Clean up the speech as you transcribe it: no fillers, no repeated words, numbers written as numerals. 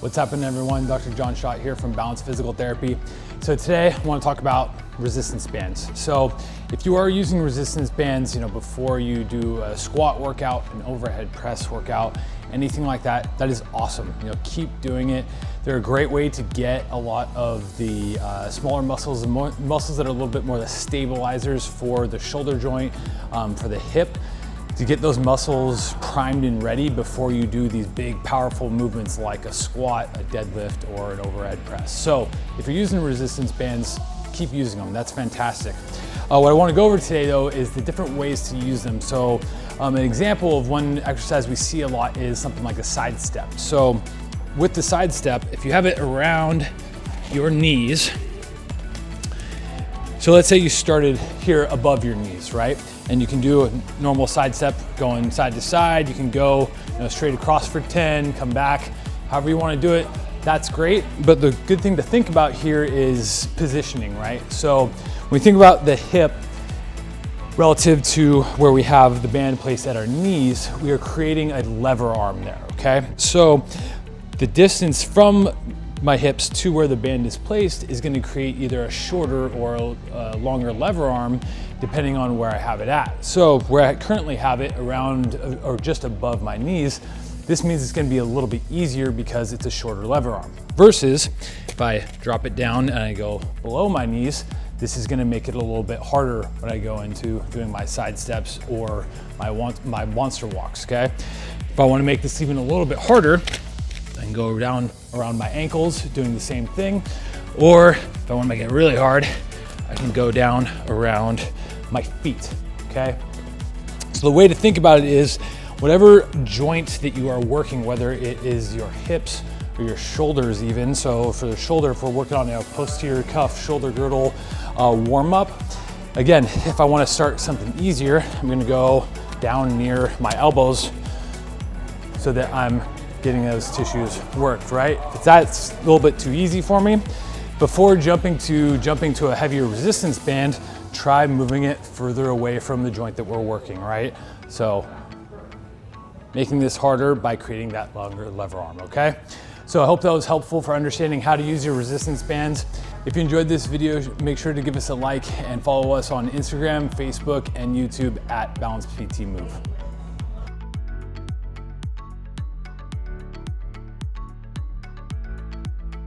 What's happening, everyone? Dr. SCHOTT here from Balance Physical Therapy. So today I want to talk about resistance bands. So if you are using resistance bands, before you do a squat workout, an overhead press workout, anything like that, that is awesome. Keep doing it. They're a great way to get a lot of the smaller muscles and muscles that are a little bit more the stabilizers for the shoulder joint, for the hip, to get those muscles primed and ready before you do these big, powerful movements like a squat, a deadlift, or an overhead press. So if you're using resistance bands, keep using them. That's fantastic. What I want to go over today, though, is the different ways to use them. So an example of one exercise we see a lot is something like a side step. So with the side step, if you have it around your knees, so let's say you started here above your knees, right? And you can do a normal side step going side to side. You can go straight across for 10, come back, however you want to do it. That's great. But the good thing to think about here is positioning, right? So when we think about the hip relative to where we have the band placed at our knees, we are creating a lever arm there, okay? So the distance from my hips to where the band is placed is going to create either a shorter or a longer lever arm depending on where I have it at. So where I currently have it around or just above my knees, this means it's going to be a little bit easier because it's a shorter lever arm. Versus if I drop it down and I go below my knees, this is going to make it a little bit harder when I go into doing my side steps or my monster walks, okay? If I want to make this even a little bit harder, I can go down around my ankles doing the same thing. Or if I want to make it really hard, I can go down around my feet, okay? So the way to think about it is whatever joint that you are working, whether it is your hips or your shoulders even. So for the shoulder, if we're working on a posterior cuff, shoulder girdle warm up, again, if I want to start something easier, I'm going to go down near my elbows so that I'm getting those tissues worked, right? If that's a little bit too easy for me, before jumping to a heavier resistance band, try moving it further away from the joint that we're working, right? So making this harder by creating that longer lever arm, okay? So I hope that was helpful for understanding how to use your resistance bands. If you enjoyed this video, make sure to give us a like and follow us on Instagram, Facebook, and YouTube at Balance PT Move.